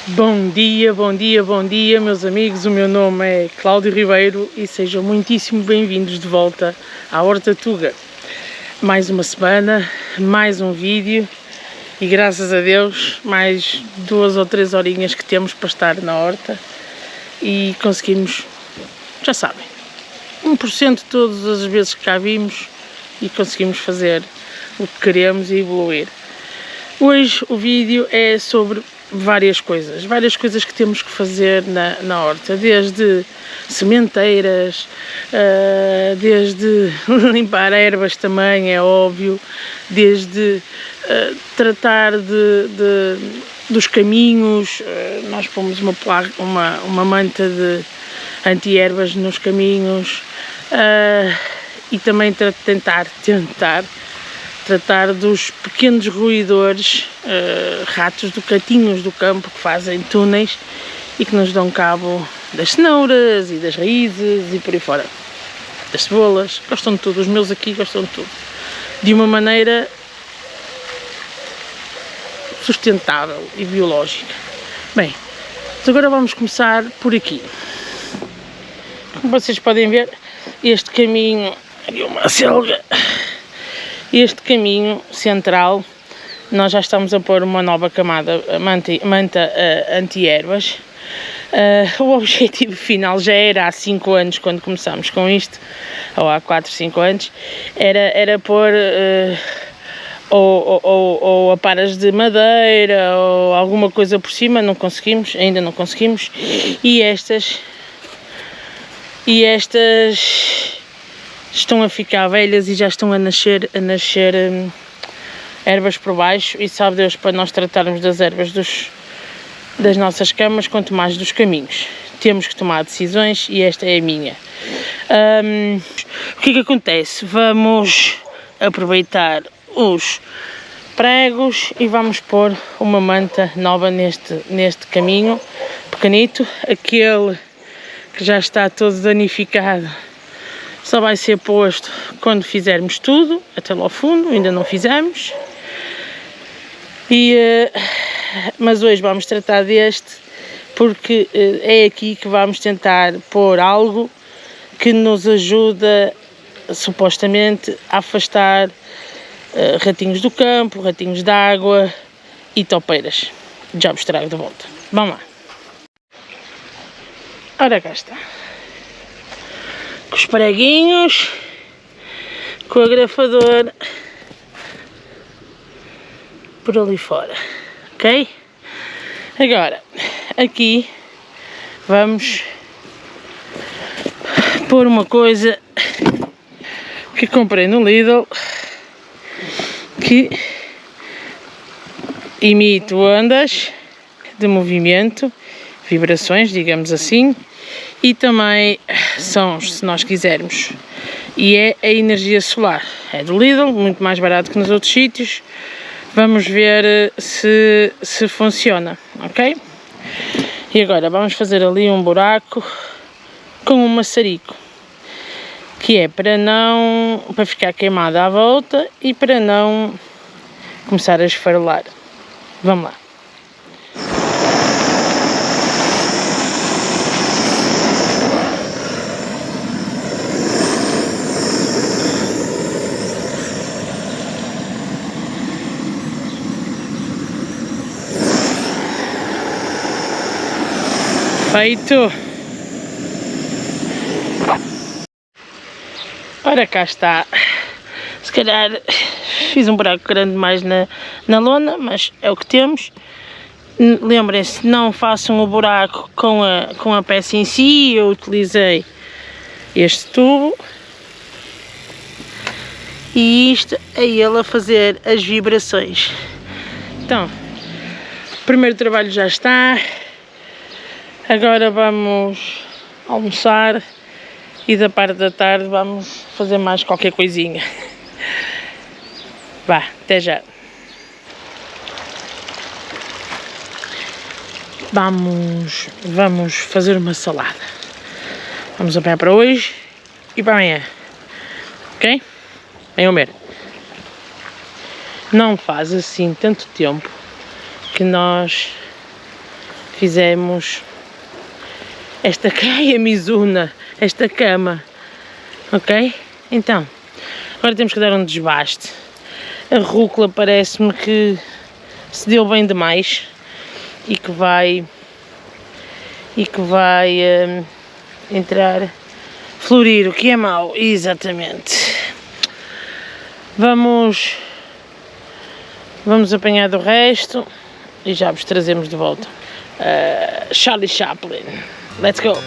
Bom dia, bom dia, bom dia, meus amigos. O meu nome é Cláudio Ribeiro e sejam muitíssimo bem-vindos de volta à Horta Tuga. Mais uma semana, mais um vídeo e graças a Deus mais 2 ou 3 horinhas que temos para estar na horta e conseguimos, já sabem, 1% todas as vezes que cá vimos e conseguimos fazer o que queremos e evoluir. Hoje o vídeo é sobre várias coisas que temos que fazer na horta, desde sementeiras, desde limpar ervas também, é óbvio, desde tratar dos caminhos. Nós pomos uma manta de anti-ervas nos caminhos e também tentar tratar dos pequenos roedores, ratos gatinhos do campo que fazem túneis e que nos dão cabo das cenouras e das raízes e por aí fora, das cebolas, gostam de tudo, os meus aqui gostam de tudo, de uma maneira sustentável e biológica. Bem, agora vamos começar por aqui. Como vocês podem ver, este caminho, aqui uma selga. Este caminho central, nós já estamos a pôr uma nova camada, manta anti-ervas. O objetivo final já era há 5 anos, quando começámos com isto, ou há 4, 5 anos, era pôr ou aparas de madeira ou alguma coisa por cima. Não conseguimos, ainda não conseguimos, e estas estão a ficar velhas e já estão a nascer ervas por baixo, e sabe Deus para nós tratarmos das ervas das nossas camas, quanto mais dos caminhos. Temos que tomar decisões e esta é a minha. O que acontece? Vamos aproveitar os pregos e vamos pôr uma manta nova neste caminho pequenito. Aquele que já está todo danificado só vai ser posto quando fizermos tudo, até lá ao fundo, ainda não fizemos. Mas hoje vamos tratar deste, porque é aqui que vamos tentar pôr algo que nos ajuda, supostamente, a afastar ratinhos do campo, ratinhos da água e topeiras. Já vos trago de volta. Vamos lá. Ora, cá está. Com os preguinhos, com o agrafador por ali fora, ok? Agora, aqui vamos pôr uma coisa que comprei no Lidl, que imita ondas de movimento, vibrações, digamos assim, e também sons, se nós quisermos, e é a energia solar. É do Lidl, muito mais barato que nos outros sítios. Vamos ver se funciona, ok? E agora vamos fazer ali um buraco com um maçarico, que é para ficar queimada à volta e para não começar a esfarelar. Vamos lá. Feito. Ora, cá está. Se calhar fiz um buraco grande mais na lona, mas é o que temos. Lembrem-se, não façam o buraco com a peça em si. Eu utilizei este tubo e isto é ele a fazer as vibrações. Então, o primeiro trabalho já está. Agora vamos almoçar e da parte da tarde vamos fazer mais qualquer coisinha. Vá, até já. Vamos fazer uma salada. Vamos apanhar para hoje e para amanhã. Ok? Venham ver. Não faz assim tanto tempo que nós fizemos esta caia Mizuna, esta cama, ok? Então, agora temos que dar um desbaste. A rúcula parece-me que se deu bem demais e que vai entrar, florir, o que é mau, exatamente. Vamos apanhar do resto e já vos trazemos de volta. Charlie Chaplin, let's go!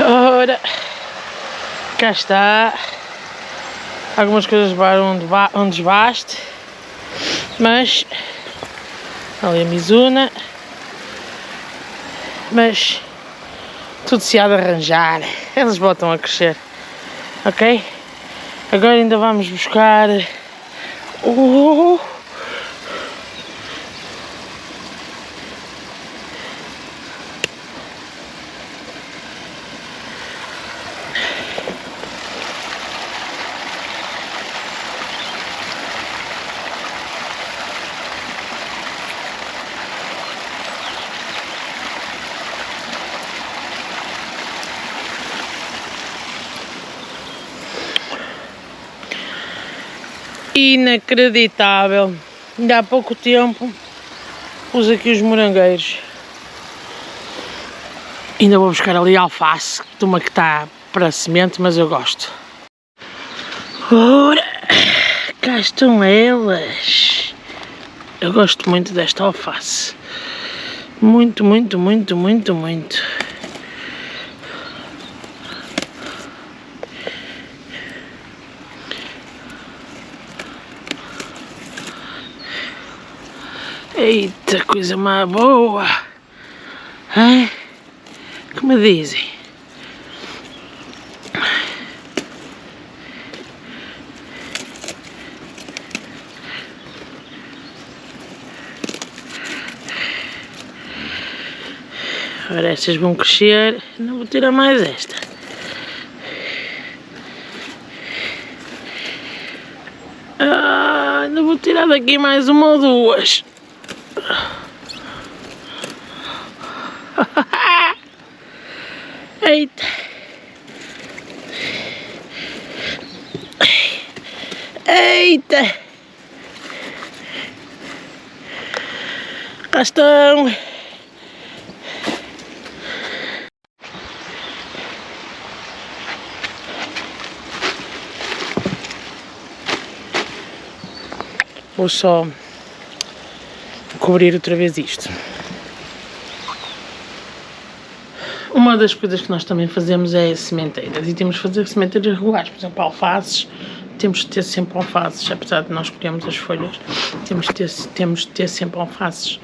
Ora, cá está, algumas coisas levaram um desbaste, mas ali a Mizuna, mas tudo se há de arranjar, eles voltam a crescer, ok? Agora ainda vamos buscar inacreditável. Ainda há pouco tempo pus aqui os morangueiros. Ainda vou buscar ali a alface, de uma que está para semente, mas eu gosto. Ora, cá estão elas. Eu gosto muito desta alface. Muito, muito, muito, muito, muito. Eita, coisa mais boa! Hein? Que me dizem? Agora estas vão crescer, não vou tirar mais esta. Não vou tirar daqui mais uma ou duas. Eita! Eita! Cá estão! Vou só cobrir outra vez isto. Uma das coisas que nós também fazemos é sementeiras, e temos de fazer sementeiras regulares. Por exemplo, alfaces, temos de ter sempre alfaces, apesar de nós escolhermos as folhas, temos de ter sempre alfaces.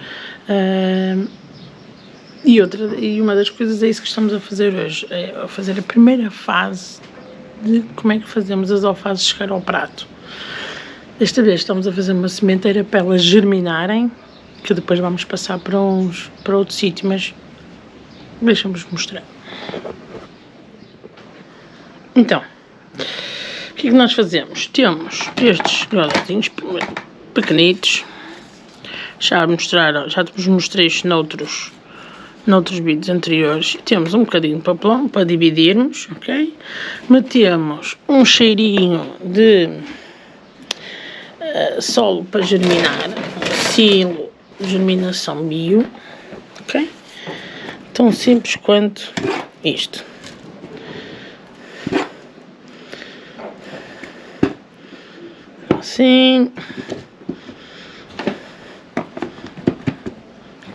E uma das coisas é isso que estamos a fazer hoje, é fazer a primeira fase de como é que fazemos as alfaces chegar ao prato. Desta vez estamos a fazer uma sementeira para elas germinarem, que depois vamos passar para outro sítio, mas deixa-me mostrar. Então, o que é que nós fazemos? Temos estes garotinhos pequenitos, já vos mostrei isto noutros vídeos anteriores. Temos um bocadinho de papelão para dividirmos, ok? Metemos um cheirinho de solo para germinar, silo de germinação bio, ok? Tão simples quanto isto. Assim,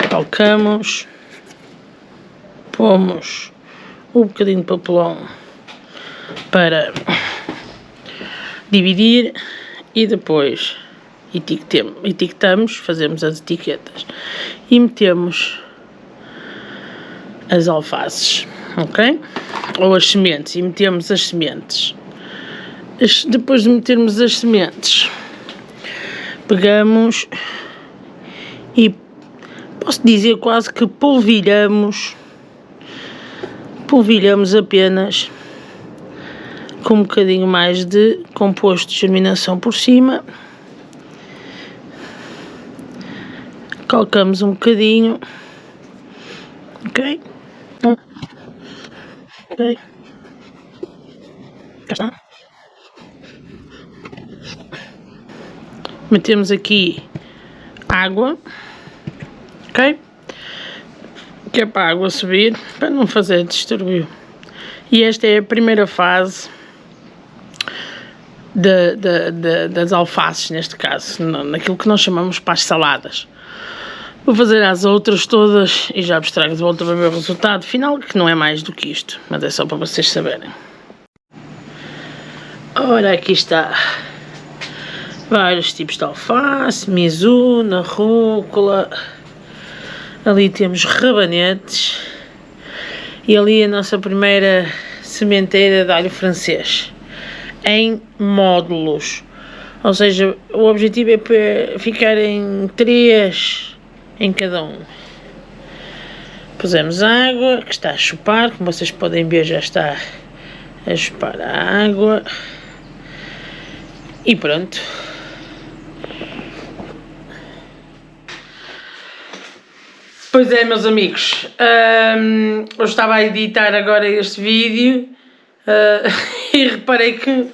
calcamos, pomos um bocadinho de papelão para dividir e depois etiquetamos, fazemos as etiquetas e metemos as alfaces, ok? Ou as sementes, e metemos as sementes. Depois de metermos as sementes, pegamos e posso dizer quase que polvilhamos apenas com um bocadinho mais de composto de germinação por cima. Colocamos um bocadinho, ok? Ok. Cá está. Metemos aqui água, ok? Que é para a água subir, para não fazer distúrbio. E esta é a primeira fase das alfaces, neste caso, naquilo que nós chamamos para as saladas. Vou fazer as outras todas e já vos trago de volta para ver o resultado final, que não é mais do que isto, mas é só para vocês saberem. Ora, aqui está. Vários tipos de alface, mizuna, rúcula. Ali temos rabanetes. E ali a nossa primeira sementeira de alho francês. Em módulos. Ou seja, o objetivo é para ficar em 3 em cada um. Pusemos água, que está a chupar. Como vocês podem ver, já está a chupar a água. E pronto. Pois é, meus amigos, eu estava a editar agora este vídeo e reparei que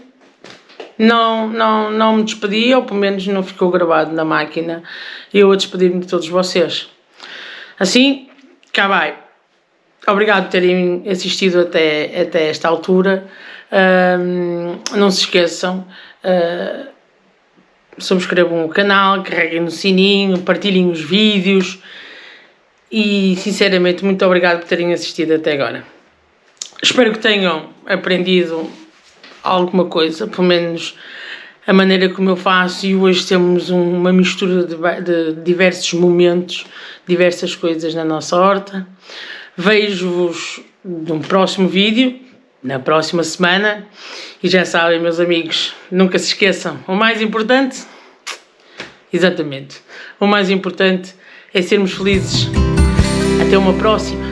não me despedi, ou pelo menos não ficou gravado na máquina, eu a despedir-me de todos vocês. Assim, cá vai. Obrigado por terem assistido até esta altura. Não se esqueçam, subscrevam o canal, carreguem no sininho, partilhem os vídeos. E sinceramente muito obrigado por terem assistido até agora. Espero que tenham aprendido alguma coisa, pelo menos a maneira como eu faço, e hoje temos uma mistura de diversos momentos, diversas coisas na nossa horta. Vejo-vos num próximo vídeo, na próxima semana, e já sabem, meus amigos, nunca se esqueçam, o mais importante, exatamente, o mais importante é sermos felizes. Até uma próxima.